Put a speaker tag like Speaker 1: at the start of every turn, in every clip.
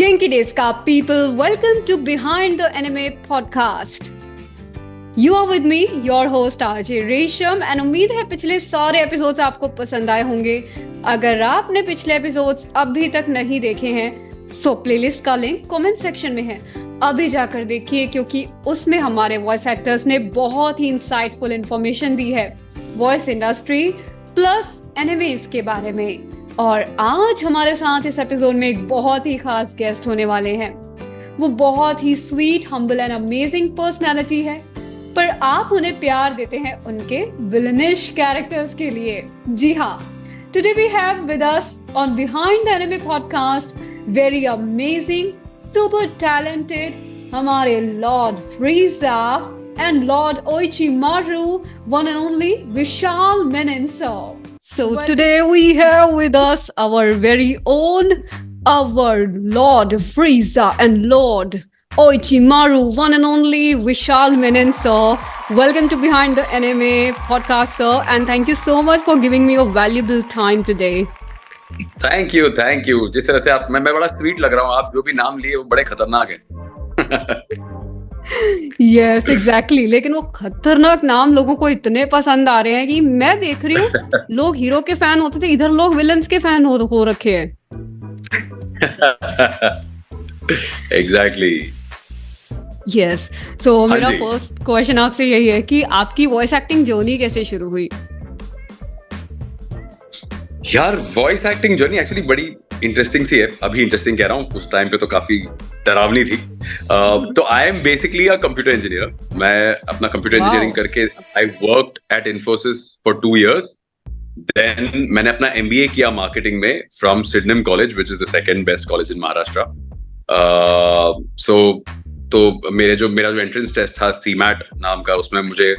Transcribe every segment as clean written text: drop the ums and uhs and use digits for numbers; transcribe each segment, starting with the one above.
Speaker 1: Genki Desu ka people, welcome to Behind the Anime podcast. You are with me, your host RJ रेशम and उम्मीद है पिछले सारे episodes आपको पसंद आए होंगे। अगर आपने पिछले एपिसोड्स अभी तक नहीं देखे हैं सो प्लेलिस्ट का लिंक कमेंट सेक्शन में है, अभी जाकर देखिए क्योंकि उसमें हमारे वॉइस एक्टर्स ने बहुत ही इंसाइटफुल इंफॉर्मेशन दी है वॉइस इंडस्ट्री प्लस एनिमेज के बारे में। और आज हमारे साथ इस एपिसोड में एक बहुत ही खास गेस्ट होने वाले हैं। वो बहुत ही sweet, humble and amazing personality है, पर आप उन्हें प्यार देते हैं उनके विलनिश कैरेक्टर्स के लिए। जी हाँ, today we have with us on behind the anime podcast very amazing, super talented हमारे lord Frieza and lord Oichimaru, one and only Vishal मेनेंसो। So today we have with us our very own, our Lord Frieza and Lord Oichimaru, one and only Vishal Menon, sir. Welcome to Behind the Anime podcast, sir, and thank you so much for giving me your valuable time today.
Speaker 2: Thank you. जिस तरह से आप मैं बड़ा sweet लग रहा हूँ, आप जो भी नाम लिए वो बड़े खतरनाक हैं।
Speaker 1: Yes, exactly. लेकिन वो खतरनाक नाम लोगों को इतने पसंद आ रहे हैं कि मैं देख रही हूँ लोग हीरो के फैन होते थे, इधर लोग विलन्स के फैन हो रखे हैं।
Speaker 2: Exactly.
Speaker 1: Yes. So मेरा फर्स्ट क्वेश्चन आपसे यही है कि आपकी वॉइस एक्टिंग जर्नी कैसे शुरू हुई?
Speaker 2: यार वॉइस एक्टिंग जर्नी एक्चुअली बड़ी इंटरेस्टिंग सी है। अभी इंटरेस्टिंग कह रहा हूँ, उस टाइम पे तो काफी डरावनी थी। तो I am basically a computer engineer. मैं अपना कंप्यूटर इंजीनियरिंग करके I worked at Infosys for 2 years। Then मैंने अपना MBA किया मार्केटिंग में from Sydenham college which is the second best college in Maharashtra. तो मेरा जो एंट्रेंस टेस्ट था सीमैट नाम का, उसमें मुझे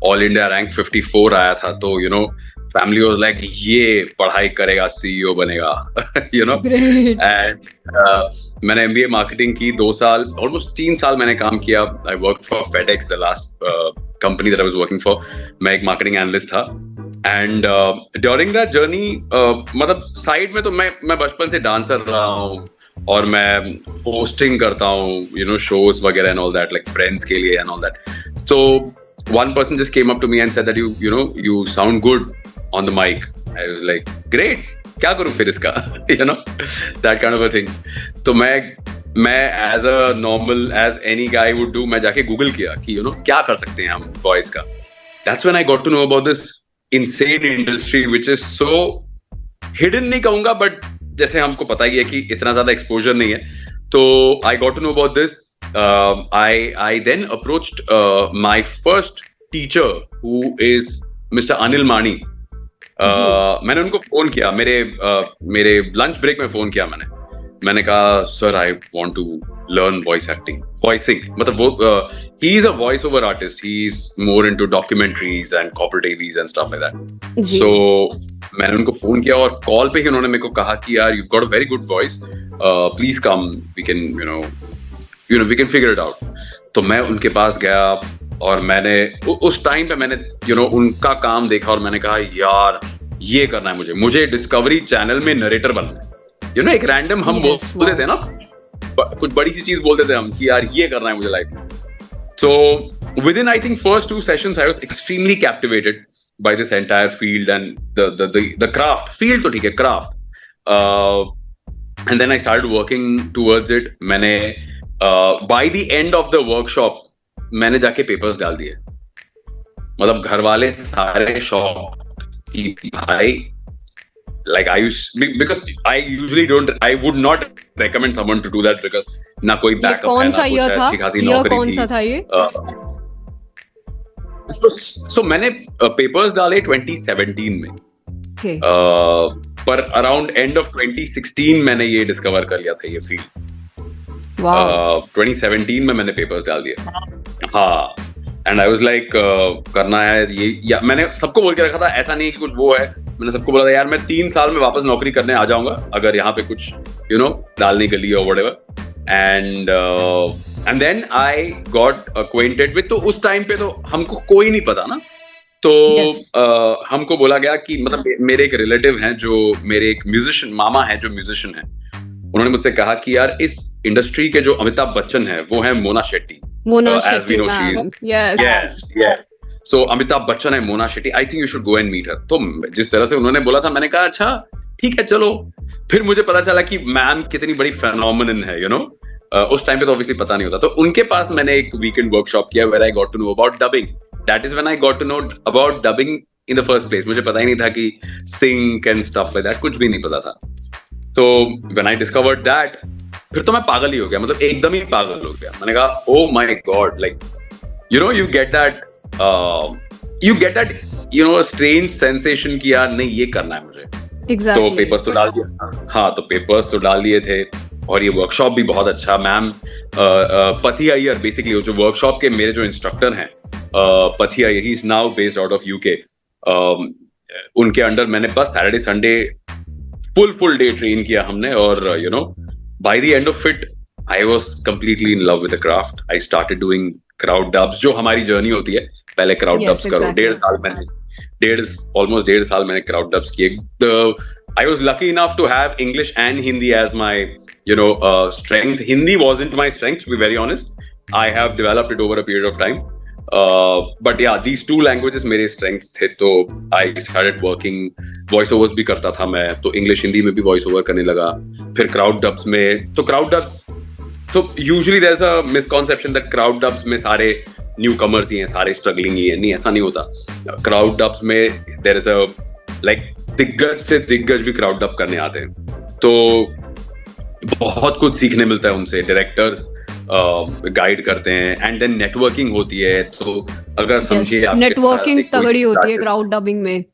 Speaker 2: ऑल इंडिया रैंक 54 आया था। तो you know family was like ये पढ़ाई करेगा CEO बनेगा, यू नो। एंड मैंने MBA मार्केटिंग की 2 साल, ऑलमोस्ट 3 साल मैंने काम किया। I work for FedEx, the last company that I was working for. मैं एक मार्केटिंग एनालिस्ट था। एंड ड्यूरिंग दैट जर्नी मतलब साइड में तो मैं बचपन से डांसर रहा हूँ और मैं होस्टिंग करता हूँ, यू नो, शोज वगैरह and all that, like friends के लिए and all that. So one person just came up to me and said that you sound good on the mic. I was like, great, क्या करूँ फिर इसका, you know, that kind of a thing. तो मैं as a normal as any guy would do, मैं जाके Google किया कि you know क्या कर सकते हैं हम voice का। That's when I got to know about this insane industry which is so hidden, नहीं कहूँगा, but जैसे हमको पता ही है कि इतना ज्यादा exposure नहीं है। तो I got to know about this. I then approached my first teacher who is Mr. Anil Mani. मैंने उनको फोन किया, मेरे लंच ब्रेक में फोन किया। मैंने कहा sir I want to learn voicing. मतलब वो he is a voice over artist. He is more into documentaries and corporate AVs and stuff like that. So मैंने उनको फोन किया और कॉल पे ही उन्होंने मेरे को कहा कि यार you've got a very good voice. Please come. We can we can figure it out. तो मैं उनके पास गया और मैंने उस टाइम पे मैंने उनका काम देखा और मैंने कहा यार ये करना है मुझे डिस्कवरी चैनल में नरेटर बनना है। एक रैंडम हम बोलते थे ना, कुछ बड़ी सी चीज बोलते थे हम कि यार ये करना है मुझे लाइफ में। So within I think first 2 sessions I was extremely captivated by this entire field and the craft. Field तो ठीक है, craft. And then I started working towards it. मैंने by the end of the workshop मैंने जाके papers डाल दिए। मतलब घर वाले सारे शॉक कि भाई, like because I usually I would not recommend someone to do that because ना कोई बैकअप है, ना कोई अच्छी खासी नौकरी थी।
Speaker 1: कौन सा था ये?
Speaker 2: So मैंने पेपर्स डाले 2017 में। पर अराउंड एंड ऑफ 2016 मैंने ये डिस्कवर कर लिया था ये फील्ड। 2017 में मैंने पेपर्स डाल दिए। हाँ, एंड आई वाज लाइक करना है ये, या मैंने सबको बोल के रखा था, ऐसा नहीं कि कुछ वो है। मैंने सबको बोला था यार मैं 3 साल में वापस नौकरी करने आ जाऊंगा अगर यहाँ पे कुछ डालने के लिए और whatever. And then I got acquainted with, तो उस टाइम पे तो हमको कोई नहीं पता ना, तो हमको बोला गया कि मतलब मेरे एक रिलेटिव हैं जो मेरे एक म्यूजिशियन मामा है जो म्यूजिशियन है, उन्होंने मुझसे कहा कि यार इस इंडस्ट्री के जो अमिताभ बच्चन है वो है Mona Shetty.
Speaker 1: Mona
Speaker 2: As we
Speaker 1: Shetty
Speaker 2: know,
Speaker 1: ma'am.
Speaker 2: yes. So Amitabh Bachchan है Mona Shetty. I think you should go and meet her. तो जिस तरह से उन्होंने बोला था मैंने कहा अच्छा ठीक है चलो. फिर मुझे पता चला कि मैम कितनी बड़ी फेनोमेनन है, उस टाइम पे तो ऑब्वियसली पता नहीं होता. तो उनके पास मैंने एक वीकेंड वर्कशॉप किया where I got to know about dubbing. That is when I got to know about dubbing in the first place. मुझे पता ही नहीं था कि sync and stuff like that, कुछ भी नहीं पता था. तो when I discovered that, फिर तो मैं पागल ही हो गया, मतलब एकदम ही पागल हो गया. मैंने कहा oh my god, like you get that strange sensation कि यार नहीं ये करना है मुझे.
Speaker 1: Exactly.
Speaker 2: तो पेपर्स तो डाल दिया. हाँ, तो पेपर्स तो डाल दिए थे और ये वर्कशॉप भी बहुत अच्छा. मैम पति अय्यर बेसिकली जो वर्कशॉप के मेरे जो इंस्ट्रक्टर हैं, पति Iyer, he is now based out of UK. उनके अंडर मैंने बस Saturday Sunday full day train किया हमने. और by the end of it I was completely in love with the craft. I started doing crowd dubs, जो हमारी journey होती है. पहले क्राउड डब्स करो. ऑलमोस्ट 1.5 साल मैंने क्राउड डब्स किए. I was lucky enough to have English and Hindi as my, strength. Hindi wasn't my strength, to be very honest. I have developed it over a period of time. But yeah, these two languages मेरे strengths थे. तो I started working, voice overs भी करता था मैं. तो English Hindi में भी voice over करने लगा. फिर crowd dubs में, तो crowd dubs, so usually there's a misconception that crowd dubs में सारे newcomers ही हैं, सारे struggling ही हैं. नहीं, ऐसा नहीं होता. Crowd dubs में there is a like दिग्गज से दिग्गज भी क्राउड डब करने आते हैं. तो बहुत कुछ सीखने मिलता है उनसे. डायरेक्टर्स गाइड करते हैं एंड देन नेटवर्किंग होती है. तो अगर समझिए
Speaker 1: नेटवर्किंग तगड़ी होती है क्राउड डबिंग में.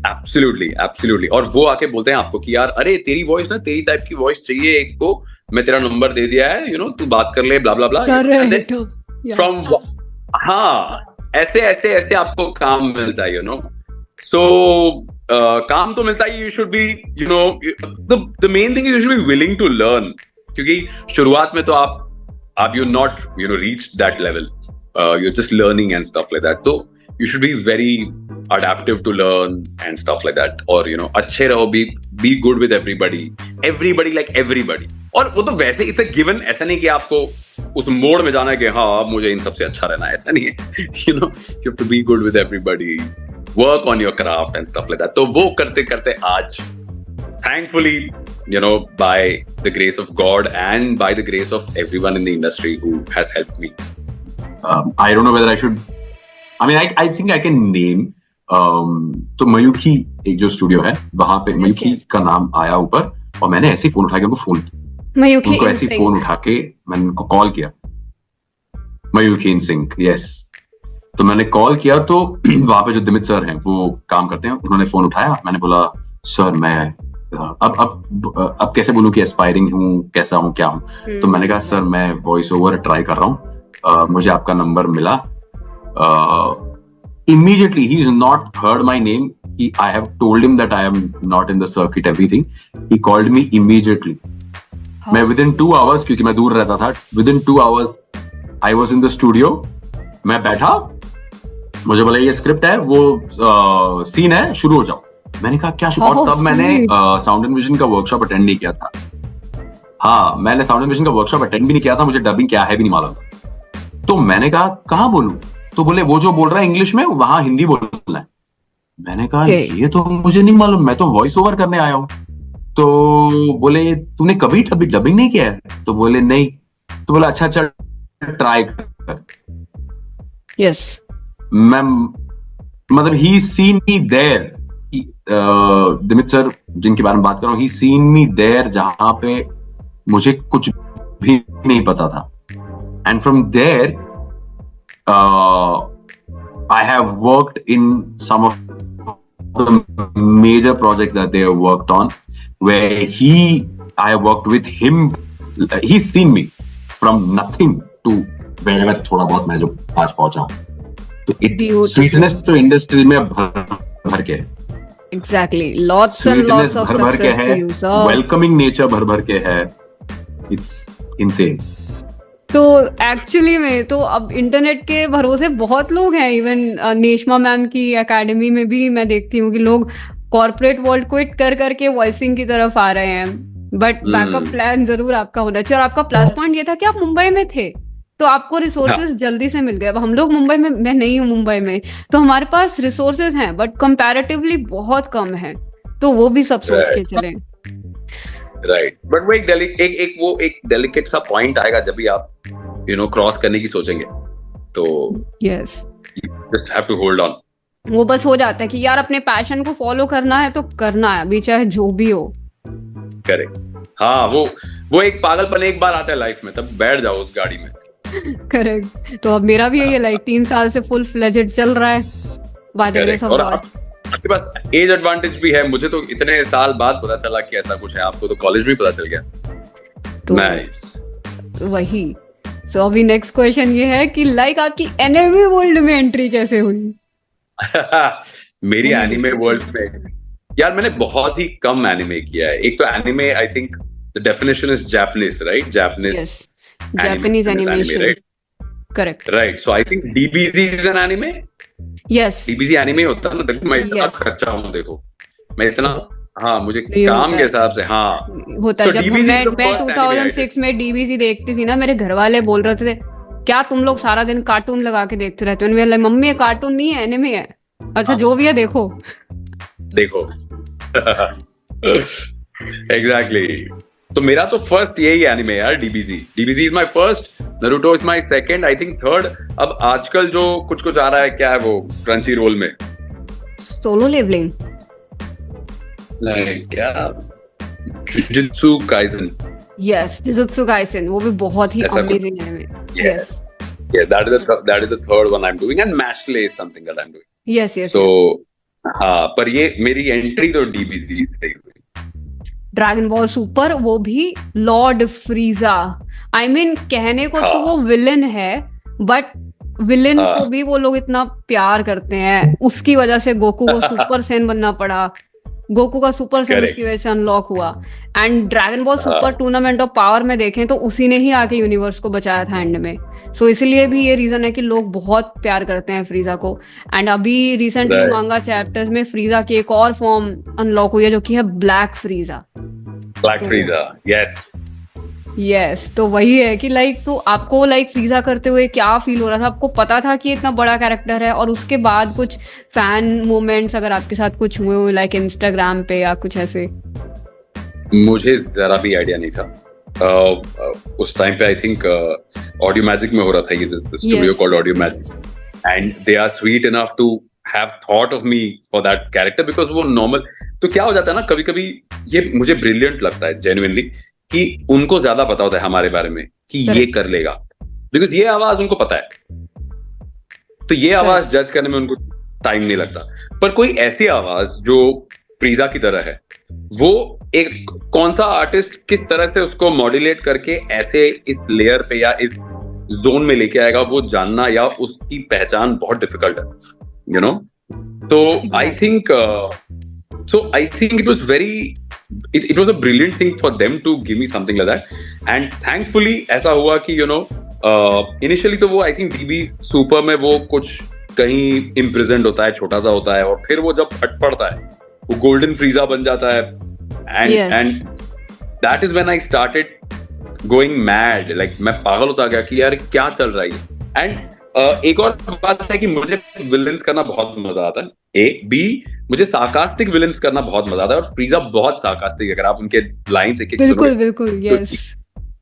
Speaker 2: एब्सोल्युटली. और वो आके बोलते हैं आपको कि यार अरे तेरी वॉइस ना, तेरी टाइप की वॉइस चाहिए एक को, मैं तेरा नंबर दे दिया है, तू बात कर ले, ब्ला ब्ला ब्ला. फ्रॉम हाँ, ऐसे आपको काम मिलता है. So काम तो मिलता है. You should be, the main thing is you should be willing to learn. क्योंकि शुरुआत में तो आप you're not reached that level. You're just learning and stuff like that. So you should be very adaptive to learn and stuff like that. और अच्छे रहो, be good with everybody like everybody. और वो तो वैसे it's a given. ऐसा नहीं कि आपको उस मोड में जाना है कि हाँ अब मुझे इन सबसे अच्छा रहना है, ऐसा नहीं है. You have to be good with everybody. Work on your craft and stuff like that. तो वो करते करते आज thankfully, by the grace of God and by the grace of everyone in the industry who has helped me. I don't know whether I should. I mean, I think I can name. तो मयूखी एक जो studio है वहां पे मयूखी का नाम आया ऊपर, और मैंने ऐसे फोन उठा के उनको फोन किया. उनको ऐसे फोन उठा के मैंने उनको कॉल किया. मयूखी इन सिंक, यस. तो मैंने कॉल किया तो वहां पे जो दिमित सर हैं वो काम करते हैं, उन्होंने फोन उठाया. मैंने बोला सर मैं अब कैसे बोलूं कि एस्पायरिंग हूँ, कैसा हूँ, क्या हूँ. तो मैंने कहा सर मैं वॉइस ओवर ट्राई कर रहा हूँ, मुझे आपका नंबर मिला. Immediately he is not heard my name. I have told him that I am not in the circuit, everything. He called me immediately. मैं within 2 hours, क्योंकि मैं दूर रहता था, within 2 hours I was in the studio. मैं बैठा, मुझे बोला ये स्क्रिप्ट है, वो सीन है, शुरू हो जाओ. मैंने कहा क्या शुरू. और तब मैंने साउंड एंड विजन का वर्कशॉप अटेंड नहीं किया था. हाँ, मैंने साउंड एंड विजन का वर्कशॉप अटेंड भी नहीं किया था. मुझे डबिंग क्या है भी नहीं मालूम. तो मैंने कहा कहाँ बोलूं. तो बोले वो जो बोल रहा है इंग्लिश में वहां हिंदी बोलना है. मैंने कहा ये तो मुझे नहीं मालूम, मैं तो वॉइस ओवर करने आया हूँ. तो बोले तूने कभी डबिंग नहीं किया है. तो बोले नहीं. तो बोला अच्छा चल ट्राई कर.
Speaker 1: यस.
Speaker 2: मैं मतलब ही सीन मी देयर. दिमित सर जिनके बारे में बात कर रहा हूँ, ही सीन मी देयर जहां पे मुझे कुछ भी नहीं पता था. And from there I have worked in some of the major projects that they have worked on, where I have worked with him. He's seen me from nothing to wherever थोड़ा बहुत मैं जो आज पहुंचा हूँ. तो sweetness तो industry में भर के है.
Speaker 1: Exactly. Lots and lots of success to you, sir.
Speaker 2: Welcoming nature भर के है. It's insane.
Speaker 1: तो एक्चुअली में तो अब इंटरनेट के भरोसे बहुत लोग हैं. इवन नेशमा मैम की एकेडमी में भी मैं देखती हूँ कि लोग कॉर्पोरेट वर्ल्ड क्विट कर करके वॉइसिंग की तरफ आ रहे हैं. बट बैकअप प्लान जरूर आपका होना चाहिए। और आपका प्लस पॉइंट ये था कि आप मुंबई में थे, तो आपको रिसोर्सेज जल्दी से मिल गए। अब हम लोग मुंबई में, मैं नहीं हूँ मुंबई में, तो हमारे पास रिसोर्सेज हैं बट कंपैरेटिवली बहुत कम है, तो वो भी सब सोच के चलें।
Speaker 2: राइट, बट वो एक डेलिकेट सा पॉइंट आएगा जब भी आप क्रॉस करने की सोचेंगे, तो
Speaker 1: yes,
Speaker 2: just have to hold on.
Speaker 1: वो बस हो जाता है कि यार अपने पैशन को फॉलो करना है तो करना है, अभी चाहे जो भी हो।
Speaker 2: करेक्ट, हाँ, वो एक पागलपन एक बार आता है लाइफ में, तब बैठ जाओ उस गाड़ी में।
Speaker 1: करेक्ट। तो अब मेरा भी यही है, लाइक 3 साल से फुल फ्लेजेड चल रहा है by the grace of God.
Speaker 2: आपके पास एज एडवांटेज भी है, मुझे तो इतने साल बाद पता चला कि ऐसा कुछ है, आपको तो कॉलेज में पता चल गया।
Speaker 1: तो
Speaker 2: नाइस,
Speaker 1: वही। सो अभी नेक्स्ट क्वेश्चन ये है कि लाइक आपकी एनिमे वर्ल्ड में एंट्री कैसे हुई?
Speaker 2: मेरी एनिमे वर्ल्ड में, यार मैंने बहुत ही कम एनिमे किया है। एक तो anime, I think the definition is Japanese, right?
Speaker 1: Japanese animation,
Speaker 2: right?
Speaker 1: Correct.
Speaker 2: Right. So I think DBZ is an anime.
Speaker 1: Yes.
Speaker 2: DBZ anime होता है ना, देखो मैं इतना कच्चा हूँ, देखो मैं इतना, हाँ मुझे काम के हिसाब से हाँ
Speaker 1: होता है। जब मैं 2006 में DBZ देखती थी ना, मेरे घर वाले बोल रहे थे क्या तुम लोग सारा दिन कार्टून लगा के देखते रहते हो? मैंने मम्मी ये कार्टून नहीं है, एनिमे है। अच्छा जो भी है देखो
Speaker 2: एग्जैक्टली। तो मेरा तो फर्स्ट यही एनिमे यार, DBZ is my first, Naruto is my second, I think third. अब आजकल जो कुछ आ रहा है, क्या है वो, क्रंची रोल में
Speaker 1: सोलो लेवलिंग,
Speaker 2: लाइक क्या, Jujutsu Kaisen.
Speaker 1: Yes, Jujutsu Kaisen, वो भी बहुत ही amazing anime. Yes,
Speaker 2: that is the third one I'm doing, and Mashle is something that I'm doing.
Speaker 1: Yes.
Speaker 2: So हाँ, पर ये मेरी एंट्री तो DBZ से हुई।
Speaker 1: ड्रैगन बॉल सुपर, वो भी लॉर्ड फ्रीजा, आई मीन कहने को तो वो विलन है, बट विलन को भी वो लोग इतना प्यार करते हैं, उसकी वजह से गोकू को सुपर सेन बनना पड़ा, गोकू का सुपर सेन उसकी वजह से अनलॉक हुआ। And dragon ball super tournament of power में देखें तो उसी ने ही आके यूनिवर्स को बचाया था एंड में। सो इसलिए भी ये रीजन है कि लोग बहुत प्यार करते हैं फ्रीजा को। एंड अभी रिसेंटली मांगा चैप्टर्स में फ्रीजा की एक और फॉर्म अनलॉक हुई है जो कि है ब्लैक फ्रीजा। यस, तो वही है कि लाइक, तो आपको लाइक फ्रीजा करते हुए क्या फील हो रहा था? आपको पता था कि इतना बड़ा कैरेक्टर है? और उसके बाद कुछ फैन मोमेंट्स अगर आपके साथ कुछ हुए हो, लाइक इंस्टाग्राम पे या कुछ ऐसे?
Speaker 2: मुझे जरा भी आइडिया नहीं था। उस टाइम पे आई थिंक ऑडियो मैजिक में हो रहा था ये studio called audio magic, and they are sweet enough to have thought of me for that character, because वो नॉर्मल। तो क्या हो जाता है ना, कभी कभी ये मुझे ब्रिलियंट लगता है जेन्युइनली, कि उनको ज्यादा पता होता है हमारे बारे में कि ये कर लेगा, बिकॉज ये आवाज उनको पता है, तो ये आवाज जज करने में उनको टाइम नहीं लगता। पर कोई ऐसी आवाज जो फ्रीजा की तरह है, वो एक कौन सा आर्टिस्ट किस तरह से उसको मॉड्यूलेट करके ऐसे इस लेयर पे या इस जोन में लेके आएगा, वो जानना या उसकी पहचान बहुत डिफिकल्ट है, यू नो। तो I think it was a brilliant thing for them to give me something like that, and thankfully ऐसा हुआ कि initially तो वो I think DB सुपर में वो कुछ कहीं imprisoned होता है, छोटा सा होता है, और फिर वो जब फट पड़ता है वो गोल्डन फ्रीजा बन जाता है, and that is when I started going mad, like मैं पागल होता गया कि यार क्या चल रहा है। and एक और बात है कि मुझे विलेंस करना बहुत मजा आता है, बी मुझे सार्कास्टिक विलेंस करना बहुत मजा आता है, और फ्रीजा बहुत सार्कास्टिक, अगर आप उनके लाइंस एक
Speaker 1: बिल्कुल yes,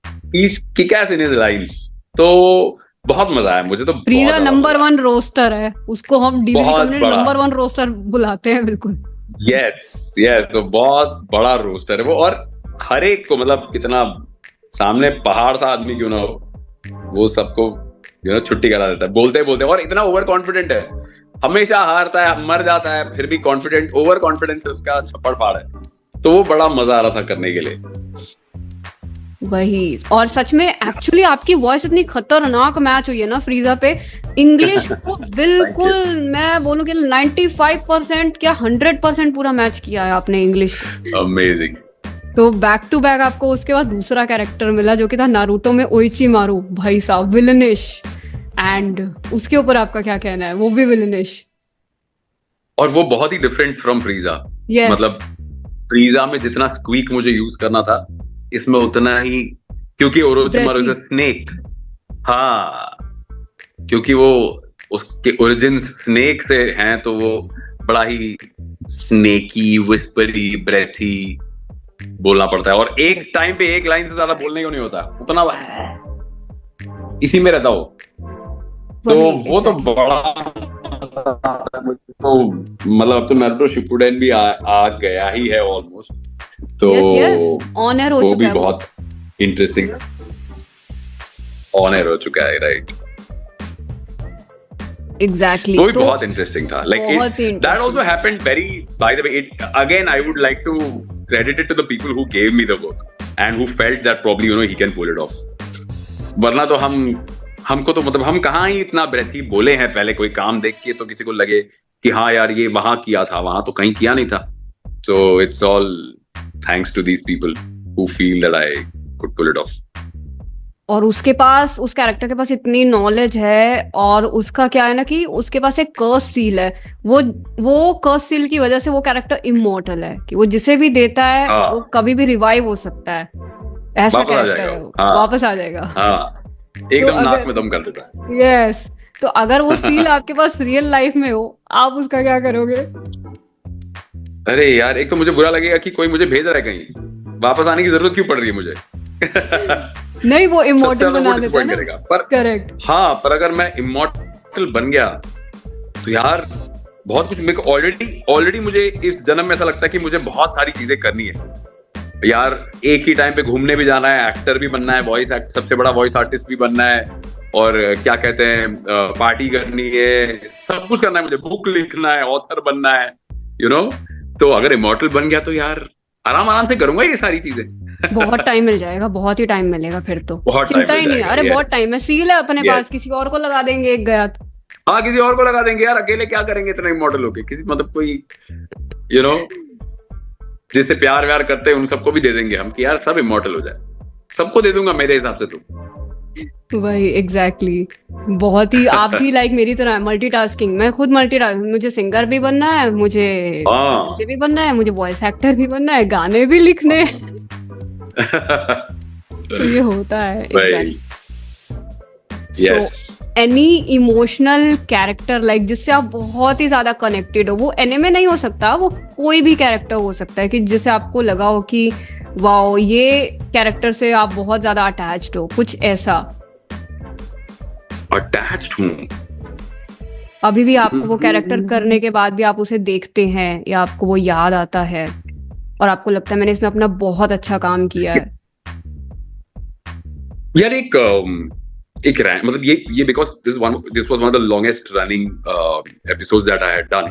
Speaker 2: please kick S in his lines, तो बहुत मजा आया मुझे। तो
Speaker 1: फ्रीजा नंबर 1 रोस्टर है, उसको हम डीबीसी कम्युनिटी नंबर 1 रोस्टर बुलाते हैं। बिल्कुल
Speaker 2: यस, तो बहुत बड़ा रोस्टर है वो, और हर एक को मतलब कितना सामने पहाड़ था आदमी क्यों ना हो, वो सबको छुट्टी करा देता है बोलते बोलते, और इतना ओवर कॉन्फिडेंट है, हमेशा हारता है, मर जाता है, फिर भी कॉन्फिडेंट, ओवर कॉन्फिडेंस उसका छप्पड़ फाड़ है, तो वो बड़ा मजा आ रहा था करने के लिए।
Speaker 1: वही, और सच में एक्चुअली आपकी वॉइस इतनी खतरनाक मैच हुई है ना फ्रीजा पे, इंग्लिश को बिल्कुल मैं बोलूं कि 95% क्या 100% पूरा मैच किया है आपने इंग्लिश।
Speaker 2: अमेजिंग।
Speaker 1: तो बैक टू बैक आपको उसके बाद दूसरा कैरेक्टर मिला जो कि था नारुतो में ओइचिमारू, भाई साहब विलनिश, एंड उसके ऊपर आपका क्या कहना है? वो भी विलनिश,
Speaker 2: और वो बहुत ही डिफरेंट फ्रॉम फ्रीजा। मतलब फ्रीजा में जितना स्क्वीक मुझे यूज करना था, इसमें उतना ही, क्योंकि ओरोचिमारू इज अ स्नेक। हाँ, क्योंकि वो उसके ओरिजिन स्नेक से हैं, तो वो बड़ा ही स्नेकी, विस्परी, ब्रेथी बोलना पड़ता है, और एक टाइम पे एक लाइन से ज्यादा बोलने को नहीं होता, उतना इसी में रहता हो। तो वो तो बड़ा, तो मतलब अब तो नारुतो शिपुडेन भी आ गया ही है ऑलमोस्ट, तो
Speaker 1: ऑन एयर हो चुका है, वो
Speaker 2: भी बहुत इंटरेस्टिंग ऑन एयर हो चुका है, राइट?
Speaker 1: Exactly.
Speaker 2: वो भी बहुत इंटरेस्टिंग था, like that also happened very, by the way, it again I would like to credit it to the people who gave me the book and who felt that probably he can pull it off. वरना तो हमको तो मतलब हम कहाँ ही इतना ब्रेथी बोले हैं पहले, कोई काम देख के तो किसी को लगे कि हाँ यार ये वहां किया था, वहां तो कहीं किया नहीं था। So it's all thanks to these people who feel that I could pull it off.
Speaker 1: और उसके पास, उस कैरेक्टर के पास इतनी नॉलेज है, और उसका क्या है ना कि उसके पास एक कर्स सील है, वो कर्स सील की वजह से वो कैरेक्टर इमॉर्टल है, कि वो जिसे भी देता है वो कभी भी रिवाइव हो सकता है, ऐसा कैरेक्टर है, वापस आ जाएगा,
Speaker 2: एकदम नाक में दम कर देता है।
Speaker 1: यस, तो अगर वो सील आपके पास रियल लाइफ में हो, आप उसका क्या करोगे?
Speaker 2: अरे यार, एक तो मुझे बुरा लगेगा कि कोई मुझे भेज रहा है कहीं, वापस आने की जरूरत क्यों पड़ रही है मुझे?
Speaker 1: नहीं, वो इमॉर्टल बना देता है ना,
Speaker 2: पर
Speaker 1: करेक्ट।
Speaker 2: हाँ, पर अगर मैं इमॉर्टल बन गया तो यार बहुत कुछ मेरे को ऑलरेडी मुझे इस जन्म में ऐसा लगता है कि मुझे बहुत सारी चीजें करनी है यार। एक ही टाइम पे घूमने भी जाना है, एक्टर भी बनना है, वॉइस एक्टर, सबसे बड़ा वॉइस आर्टिस्ट भी बनना है, और क्या कहते हैं, पार्टी करनी है, सब कुछ करना है मुझे, बुक लिखना है, ऑथर बनना है, तो अगर इमॉर्टल बन गया तो यार आराम से करूंगा ये सारी चीजें।
Speaker 1: बहुत टाइम मिल जाएगा, बहुत ही टाइम मिलेगा फिर तो, चिंता ही नहीं। अरे बहुत टाइम है, सील है अपने पास, किसी और को लगा देंगे एक गया तो।
Speaker 2: हाँ, किसी और को लगा देंगे यार, अकेले क्या करेंगे इतना इमॉर्टल होके, किसी मतलब कोई जिससे प्यार व्यार करते हैं उन सबको भी दे देंगे हम, कि यार सब इमॉर्टल हो जाए, सबको दे दूंगा मेरे हिसाब से तो।
Speaker 1: वही एग्जैक्टली, बहुत ही आप भी लाइक मेरी तरह मल्टीटास्किंग, मैं खुद मल्टीटास्किंग, मुझे सिंगर भी बनना है, मुझे भी बनना है, मुझे वॉइस एक्टर भी बनना है, गाने भी लिखने तो ये होता है exactly. Any emotional character like जिससे आप बहुत ही ज्यादा कनेक्टेड हो, वो एनिमे नहीं हो सकता, वो कोई भी कैरेक्टर हो सकता है कि जिससे आपको लगा हो कि वाओ, ये कैरेक्टर से आप बहुत ज्यादा अटैच्ड हो, कुछ ऐसा।
Speaker 2: अटैच्ड हूं,
Speaker 1: अभी भी आपको वो कैरेक्टर करने के बाद भी आप उसे देखते हैं, या आपको वो याद आता है और आपको लगता है मैंने इसमें अपना बहुत अच्छा काम किया है?
Speaker 2: यार एक मतलब ये because this was one of the longest running episodes that I had done,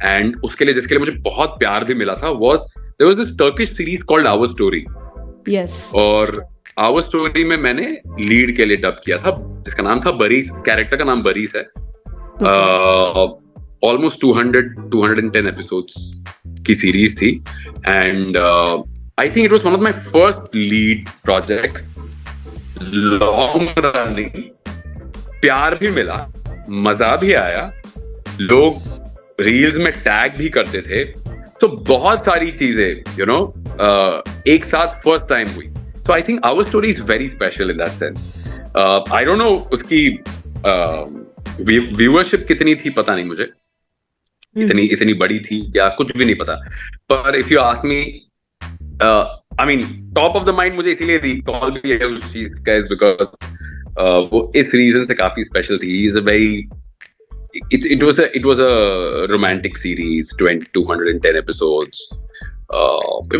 Speaker 2: and उसके लिए जिसके लिए मुझे बहुत प्यार भी मिला था there was this Turkish series called our story.
Speaker 1: Yes, और
Speaker 2: आवर स्टोरी में मैंने लीड के लिए डब किया था, जिसका नाम था बरीस, कैरेक्टर का नाम बरीस है। ऑलमोस्ट 210 एपिसोड्स की सीरीज थी, and I think it was one of my first lead project, long running, प्यार भी मिला, मजा भी आया, लोग रील्स में टैग भी करते थे, तो बहुत सारी चीजें एक साथ फर्स्ट टाइम हुई। So I think our story is very special in that sense. I don't know उसकी व्यूअरशिप कितनी थी, पता नहीं मुझे, इतनी बड़ी थी या कुछ भी नहीं पता, पर if you ask me, I mean top of the mind मुझे इसीलिए रिकॉल भी है उस चीज का, because वो इस रीजन से काफी स्पेशल थी। He is a very it was a romantic series, 210 episodes,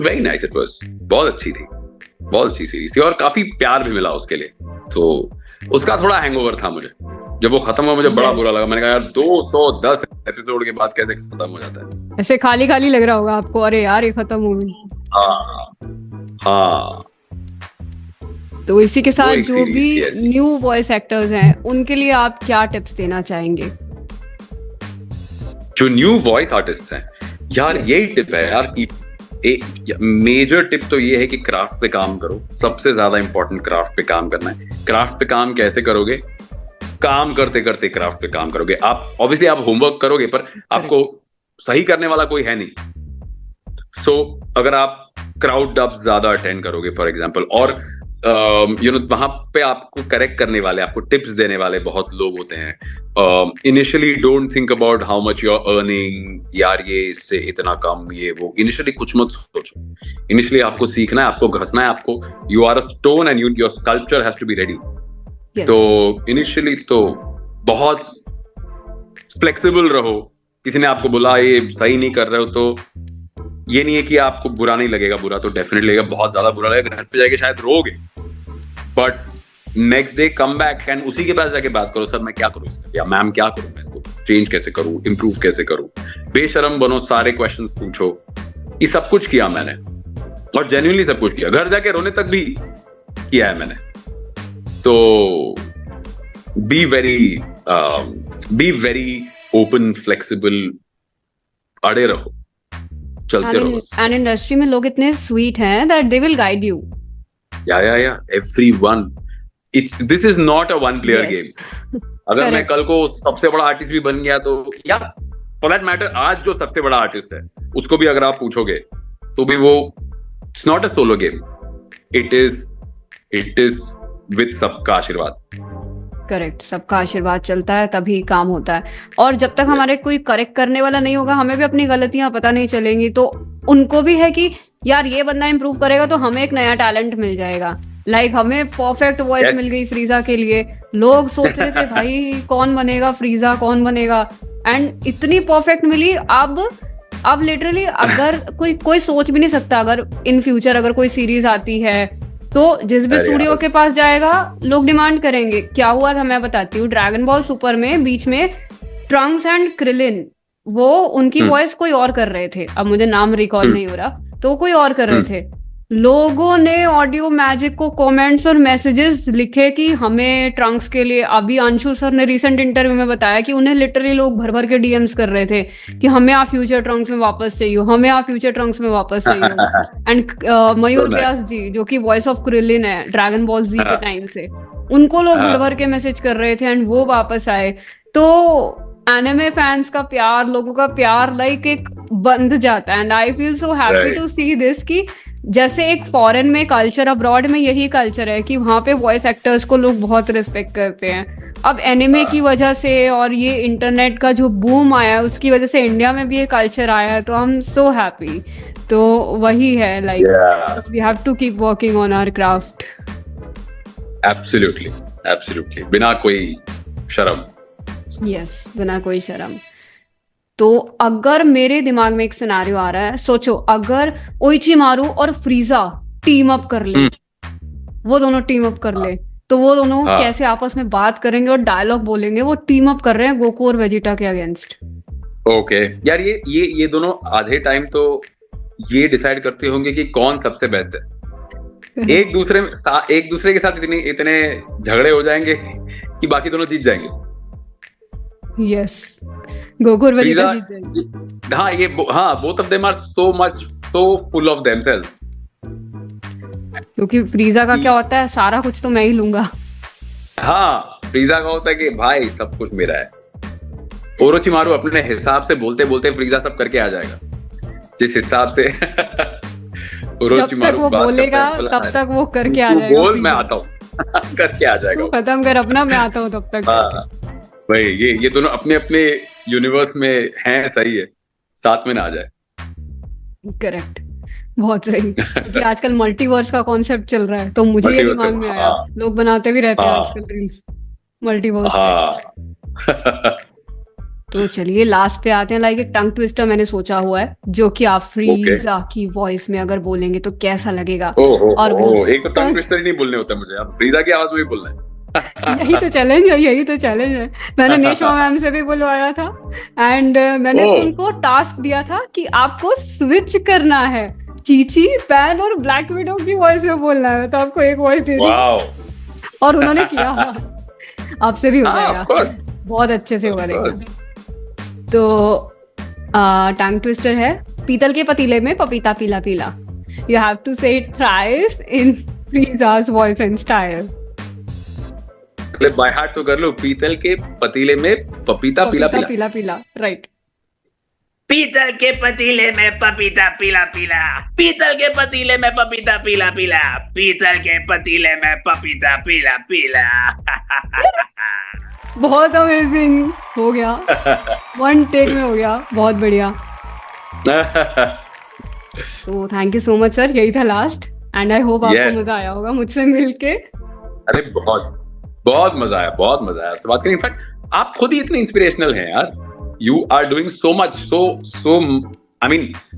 Speaker 2: very nice it was, बहुत अच्छी सीरीज थी, और काफी प्यार भी मिला उसके लिए, तो उसका थोड़ा हैंगओवर था मुझे। जब वो खत्म हुआ मुझे बड़ा बुरा लगा, मैंने कहा यार 210 एपिसोड के बाद कैसे खत्म हो जाता है,
Speaker 1: ऐसे खाली खाली लग रहा होगा आपको, अरे यार ये खत्म हो गई।
Speaker 2: हाँ।
Speaker 1: तो इसी के साथ जो भी न्यू वॉइस एक्टर्स हैं उनके लिए आप क्या टिप्स देना चाहेंगे?
Speaker 2: जो न्यू वॉइस आर्टिस्ट हैं यार, यही टिप है यार कि मेजर टिप तो ये है कि क्राफ्ट पे काम करो, सबसे ज्यादा इंपॉर्टेंट क्राफ्ट पे काम करना है। क्राफ्ट पे काम कैसे करोगे? काम करते करते क्राफ्ट पे काम करोगे। आप ऑब्वियसली आप होमवर्क करोगे, पर आपको सही करने वाला कोई है नहीं। सो अगर आप क्राउड आप ज्यादा अटेंड करोगे फॉर एग्जांपल, और वहां पे आपको करेक्ट करने वाले, आपको टिप्स देने वाले बहुत लोग होते हैं। Initially don't think about how much you are earning, यार ये इससे इतना कम, ये वो, इनिशियली कुछ मत सोचो। इनिशियली आपको सीखना है, आपको घसना है, आपको you are a stone and your sculpture has to be ready. तो इनिशियली तो बहुत फ्लेक्सिबल रहो। किसी ने आपको बोला ये सही नहीं कर रहे हो, तो ये नहीं है कि आपको बुरा नहीं लगेगा, बुरा तो डेफिनेटली लगेगा, बहुत ज्यादा बुरा लगेगा, घर पे जाके शायद रोगे, but next day come back and उसी के पास जाके बात करो, सर मैं क्या करूं इसका, या मैम क्या करूं, मैं इसको चेंज कैसे करूं, इंप्रूव कैसे करूं। बेशरम बनो, सारे क्वेश्चंस पूछो। ये सब कुछ किया मैंने, और जेन्युइनली सब कुछ किया, घर जाके रोने तक भी किया है मैंने। तो बी वेरी ओपन, फ्लेक्सिबल, अड़े रहो, चलते रहो।
Speaker 1: एंड इंडस्ट्री में लोग इतने स्वीट हैं that they will guide you.
Speaker 2: या everyone, this is not a one player game. अगर मैं कल को सबसे बड़ा आर्टिस्ट भी बन गया तो, या फॉर दैट मैटर आज जो सबसे बड़ा आर्टिस्ट है उसको भी अगर आप पूछोगे तो भी वो, it's not a solo game, it is with सबका आशीर्वाद।
Speaker 1: करेक्ट, सबका आशीर्वाद चलता है तभी काम होता है। और जब तक हमारे कोई करेक्ट करने वाला नहीं होगा, हमें भी अपनी गलतियां पता नहीं चलेंगी, तो उनको भी है कि यार ये बंदा इंप्रूव करेगा तो हमें एक नया टैलेंट मिल जाएगा। लाइक हमें परफेक्ट वॉइस मिल गई फ्रीजा के लिए, लोग सोच रहे थे भाई कौन बनेगा फ्रीजा, कौन बनेगा, एंड इतनी परफेक्ट मिली। अब लिटरली अगर कोई सोच भी नहीं सकता, अगर इन फ्यूचर अगर कोई सीरीज आती है तो जिस भी स्टूडियो के पास जाएगा लोग डिमांड करेंगे। क्या हुआ था मैं बताती हूँ, ड्रैगन बॉल सुपर में बीच में ट्रंक्स एंड क्रिलिन, वो उनकी वॉइस कोई और कर रहे थे, अब मुझे नाम रिकॉल नहीं हो रहा, तो वो कोई और कर रहे थे। लोगों ने ऑडियो मैजिक को कमेंट्स और मैसेजेस लिखे कि हमें ट्रंक्स के लिए, अभी अंशु सर ने रिसेंट इंटरव्यू में बताया कि उन्हें लिटरली लोग भर भर के डीएम्स कर रहे थे कि हमें आप फ्यूचर ट्रंक्स में वापस चाहिए, हमें आप फ्यूचर ट्रंक्स में वापस चाहिए। एंड मयूर व्यास जी जो कि वॉइस ऑफ क्रिलिन है ड्रैगन बॉल जी के टाइम से, उनको लोग भर भर के मैसेज कर रहे थे एंड वो वापस आए। तो एनिमे फैंस का प्यार, लोगों का प्यार लाइक एक बंध जाता है। And I feel so happy to see this कि जैसे एक फॉरेन में कल्चर, अब्रॉड में यही कल्चर है कि वहां पे वॉइस एक्टर्स को लोग बहुत रिस्पेक्ट करते हैं। अब एनिमे की वजह से और ये इंटरनेट का जो बूम आया है उसकी वजह से इंडिया में भी ये कल्चर आया है, तो आई एम सो हैप्पी। तो वही है, like we have to keep working on our craft.
Speaker 2: Absolutely, बिना कोई शर्म।
Speaker 1: यस, बिना कोई शर्म। तो अगर मेरे दिमाग में एक सिनेरियो आ रहा है, सोचो अगर ओइचिमारू और फ्रीजा टीम अप कर ले, वो दोनों टीम अप कर ले, तो वो दोनों कैसे आपस में बात करेंगे और डायलॉग बोलेंगे। वो टीम अप कर रहे हैं गोकू और वेजिटा के अगेंस्ट।
Speaker 2: ओके यार, ये दोनों आधे टाइम तो ये डिसाइड करते होंगे कि कौन सबसे बेहतर। एक दूसरे के साथ इतने झगड़े हो जाएंगे कि बाकी दोनों जीत जाएंगे।
Speaker 1: यस, गोकू और वेजिटा जीत जाएंगे।
Speaker 2: both of them are so full of themselves।
Speaker 1: क्योंकि फ्रीजा का क्या होता है, सारा कुछ तो मैं ही लूंगा।
Speaker 2: हाँ, फ्रीजा का होता है कि भाई सब कुछ मेरा है। ओरोचिमारू अपने हिसाब से बोलते बोलते फ्रीजा सब करके आ जाएगा, जिस हिसाब से
Speaker 1: जब तक वो बोलेगा तब तक वो करके आ जाएगा।
Speaker 2: बोल, मैं आता हूँ करके आ जाएगा।
Speaker 1: खत्म कर अपना, मैं आता हूँ तब तक।
Speaker 2: भाई ये दोनों अपने अपने यूनिवर्स में हैं, सही है, साथ में ना आ जाए।
Speaker 1: करेक्ट, बहुत सही। क्योंकि आजकल मल्टीवर्स का कॉन्सेप्ट चल रहा है, तो मुझे ये दिमाग में आया, लोग बनाते भी रहते हैं आजकल रील्स मल्टीवर्स पे। तो चलिए लास्ट पे आते हैं। लाइक एक टंग ट्विस्टर मैंने सोचा हुआ है, जो कि आप फ्रीजा की वॉइस में अगर बोलेंगे तो कैसा लगेगा।
Speaker 2: और एक तो टंग ट्विस्टर ही नहीं बोलने होता मुझे, अब फ्रीजा की आवाज में ही बोलना है।
Speaker 1: यही तो चैलेंज है। मैंने नेशमा मैम से भी बुलवाया था एंड मैंने उनको टास्क दिया था कि आपको स्विच करना है, चीची, पैन और ब्लैक विडो की वॉइस में बोलना है, तो आपको एक वॉइस दे दी और उन्होंने किया। आपसे भी हो जाएगा, बहुत अच्छे से होगा। तो टंग ट्विस्टर है, पीतल के पतीले में पपीता पीला पीला। You have to say it thrice इन Frieza's voice and style।
Speaker 2: By heart तो कर लो, पीतल के पतीले में पपीता पीला पीला,
Speaker 1: राइट।
Speaker 2: पीतल के पतीले में पपीता पीला पीला, पीतल के पतीले में पपीता पीला पीला, पीतल के पतीले में पपीता पीला पीला।
Speaker 1: बहुत अमेजिंग हो गया, 1 टेक में हो गया, बहुत बढ़िया। So thank you so much sir, यही था लास्ट एंड आई होप आपको मजा आया होगा मुझसे मिलके।
Speaker 2: अरे बहुत मजा आया, बहुत मजा आया आपसे बात करके। इनफैक्ट आप खुद ही इतने इंस्पिरेशनल हैं यार, you are doing so much,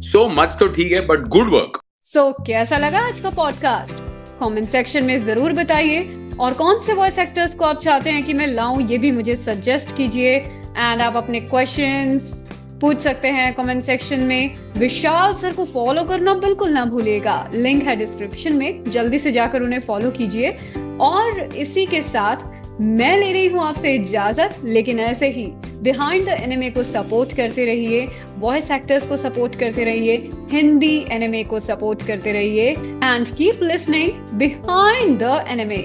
Speaker 2: so much तो ठीक है, बट गुड वर्क।
Speaker 1: सो कैसा लगा आज का पॉडकास्ट? कमेंट सेक्शन में जरूर बताइए, और कौन से वॉइस एक्टर्स को आप चाहते हैं कि मैं लाऊं ये भी मुझे सजेस्ट कीजिए। एंड आप अपने क्वेश्चंस पूछ सकते हैं कमेंट सेक्शन में। विशाल सर को फॉलो करना बिल्कुल ना भूलिएगा, लिंक है डिस्क्रिप्शन में, जल्दी से जाकर उन्हें फॉलो कीजिए। और इसी के साथ मैं ले रही हूँ आपसे इजाजत, लेकिन ऐसे ही बिहाइंड द एनिमे को सपोर्ट करते रहिए, वॉइस एक्टर्स को सपोर्ट करते रहिए, हिंदी एनिमे को सपोर्ट करते रहिए, and keep listening behind the anime.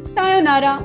Speaker 1: Sayonara.